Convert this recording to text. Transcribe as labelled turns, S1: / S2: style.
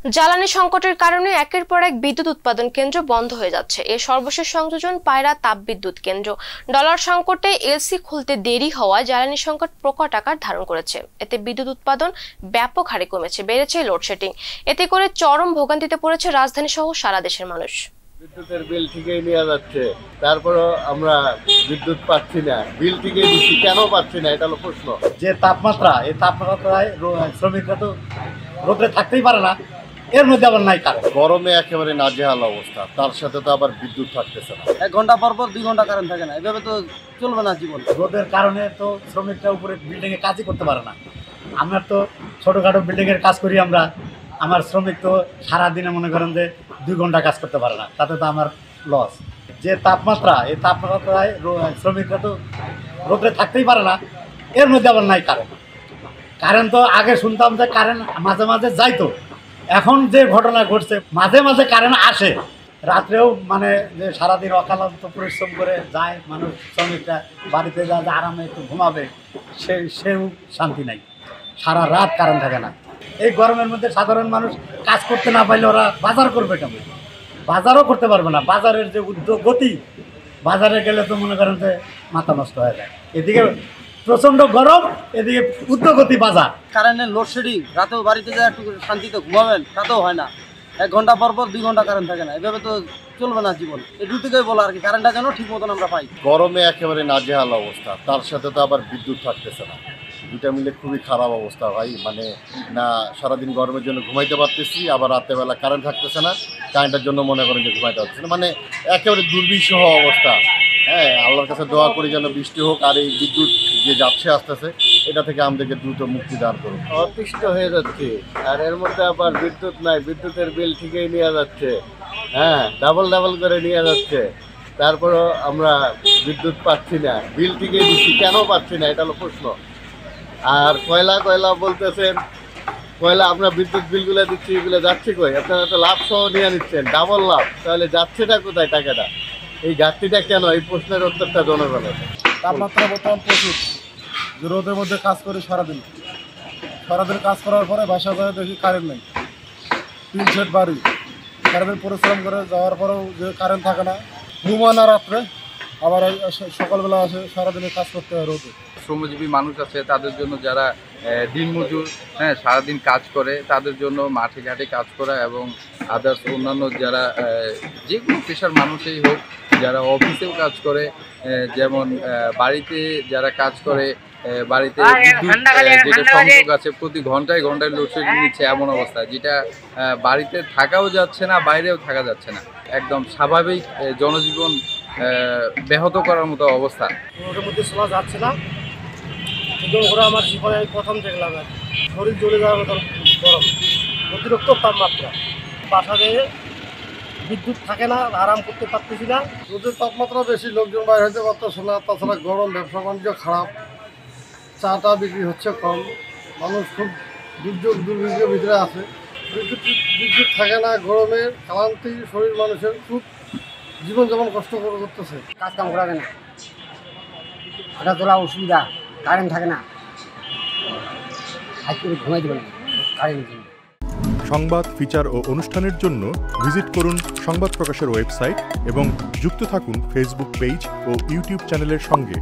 S1: জ্বালানি সংকটের কারণে একের পর এক বিদ্যুৎ উৎপাদন কেন্দ্র বন্ধ হয়ে যাচ্ছে। এর সর্বশেষ সংযোজন পায়রা তাপবিদ্যুৎ কেন্দ্র। ডলার সংকটে এলসি খুলতে দেরি হওয়ায় জ্বালানি সংকট প্রকট আকার ধারণ করেছে। এতে বিদ্যুৎ উৎপাদন ব্যাপক হারে কমেছে, বেড়েছে লোডশেডিং। এতে করে চরম ভোগান্তিতে পড়েছে রাজধানী সহ সারা দেশের মানুষ।
S2: বিদ্যুতের বিল ঠিকই নেওয়া যাচ্ছে, তারপরও আমরা বিদ্যুৎ পাচ্ছি না। বিল ঠিকই দিচ্ছি, কেন পাচ্ছি না এটা হলো প্রশ্ন।
S3: যে তাপমাত্রা, এই তাপমাত্রায় শ্রমিকরা তো রোদে থাকতেই পারে না, এর মধ্যে আবার নাই কারেন্ট।
S2: গরমে একেবারে নাজেহাল অবস্থা, তার সাথে তো আবার বিদ্যুৎ থাকতেছে না।
S4: 1 ঘন্টা পর 2 ঘন্টা কারেন্ট থাকে না, এভাবে তো চলবে না জীবন।
S3: রোদের কারণে তো শ্রমিকরা উপরে বিল্ডিংয়ে কাজই করতে পারে না। আমরা তো ছোটোখাটো বিল্ডিংয়ের কাজ করি আমরা, আমার শ্রমিক তো সারাদিনে মনে করেন যে 2 ঘন্টা কাজ করতে পারে না, তাতে তো আমার লস। যে তাপমাত্রা, এই তাপমাত্রায় শ্রমিকরা তো রোদে থাকতেই পারে না, এর মধ্যে আবার নাই কারেন্ট। কারেন্ট তো আগে শুনতাম যে কারেন্ট মাঝে মাঝে যাইতো, এখন যে ঘটনা ঘটছে মাঝে মাঝে কারেন্ট আসে, রাত্রেও মানে যে সারাদিন অকালান্ত পরিশ্রম করে যায় মানুষ, শ্রমিকরা বাড়িতে যা আরামে একটু ঘুমাবে, সেও শান্তি নাই। সারা রাত কারেন্ট থাকে না। এই গরমের মধ্যে সাধারণ মানুষ কাজ করতে না পারলে ওরা বাজার করবে কেমন? বাজারও করতে পারবে না। বাজারের যে গতি, বাজারে গেলে তো মনে করেন যে মাথা নষ্ট হয়ে যায়। এদিকে প্রচণ্ড গরম, এদিকে উদ্যোগতি বাজার।
S4: কারেন্টের লোডশেডিং, রাতেও বাড়িতে যায় একটু শান্তিতে ঘুমাবেন, তাতেও হয় না। 1 ঘন্টা পর 2 ঘন্টা কারেন্ট থাকে না, এভাবে তো চলবে না জীবন। এটু থেকেই বলো আর কি, কারেন্টটা যেন ঠিক মতন আমরা পাই।
S2: গরমে একেবারে নাজেহাল অবস্থা, তার সাথে তো আবার বিদ্যুৎ থাকতেছে না। দুটা মিলে খুবই খারাপ অবস্থা ভাই। মানে না সারাদিন গরমের জন্য ঘুমাইতে পারতেছি, আবার রাতেরবেলা কারেন্ট থাকতেছে না, কারেন্টের জন্য মনে করেন যে ঘুমাইতে পারতেছে না। মানে একেবারে দুর্বিষহ অবস্থা। হ্যাঁ, আল্লাহর কাছে দোয়া করি যেন বৃষ্টি হোক, আর এই বিদ্যুৎ যে যাচ্ছে আসতেছে এটা থেকে আমাদেরকে দ্রুত মুক্তি দান করুন। অতিষ্ঠ হয়ে যাচ্ছে, আর এর মধ্যে আবার বিদ্যুৎ নাই, বিদ্যুতের বিল ঠিকই নেওয়া যাচ্ছে। হ্যাঁ, ডাবল করে নেওয়া যাচ্ছে, তারপরও আমরা বিদ্যুৎ পাচ্ছি না। বিল ঠিকই দিচ্ছি, কেন পাচ্ছি না এটা হলো প্রশ্ন। আর কয়লা বলতেছেন, কয়লা আমরা বিদ্যুৎ বিলগুলো দিচ্ছি, এগুলো যাচ্ছে কই? আপনারা তো লাভ সহ নিয়ে নিচ্ছেন, ডাবল লাভ, তাহলে যাচ্ছেটা কোথায় টাকাটা? এই ঘাটতিটা কেন? এই প্রশ্নের উত্তরটা জনগণের।
S5: তাপমাত্রা বর্তমান প্রচুর, যে রোদের মধ্যে কাজ করি সারাদিন কাজ করার পরে বাসা যায় দেখি কারেন্ট নেই। 3 সেট বাড়ি, সারাদিন পরিশ্রম করে যাওয়ার পরেও যে কারেন্ট থাকে না, ঘুমায় না রাত্রে, আবার সকালবেলা আসে সারাদিনে কাজ করতে হয় রোদে।
S6: শ্রমজীবী মানুষ আছে, তাদের জন্য যারা দিনমজুর, হ্যাঁ, সারাদিন কাজ করে, তাদের জন্য মাঠে ঘাটে কাজ করা, এবং আদার্স অন্যান্য যারা যে কোনো পেশার মানুষই হোক, যারা অফিসেও কাজ করে, যেমন বাড়িতে যারা কাজ করে, বাড়িতে যেটা সংযোগ আছে প্রতি ঘন্টায় লোডশেডিং নিচ্ছে, এমন অবস্থা যেটা বাড়িতে থাকাও যাচ্ছে না, বাইরেও থাকা যাচ্ছে না। একদম স্বাভাবিক জনজীবন ব্যাহত করার মতো অবস্থা।
S5: রোদের মধ্যে চলা যাচ্ছে না, করে আমার জীবনে প্রথম দেখলাম শরীর জ্বলে যাওয়ার মতো গরম, অতিরিক্ত তাপমাত্রা। বাসা দিয়ে বিদ্যুৎ থাকে না, আরাম করতে পারতেছি না। রোদের তাপমাত্রা বেশি, লোকজন বাইরে হতে পারতেছে না। তাছাড়া গরম, ব্যবসা বাণিজ্য খারাপ, চাটা বিক্রি হচ্ছে কম, মানুষ খুব দুর্ভিক্ষের ভিতরে আছে। বিদ্যুৎ থাকে না, গরমে ক্লান্তি, শরীর মানুষের খুব জীবন যেমন কষ্ট করতেছে।
S7: কাজ কাম করা যায় না, হাঁটা চলা অসুবিধা, কারেন্ট থাকে না, হাত করে ঘুমাই দেবে না কারেন্ট।
S8: সংবাদ, ফিচার ও অনুষ্ঠানের জন্য ভিজিট করুন সংবাদ প্রকাশের ওয়েবসাইট এবং যুক্ত থাকুন ফেসবুক পেজ ও ইউটিউব চ্যানেলের সঙ্গে।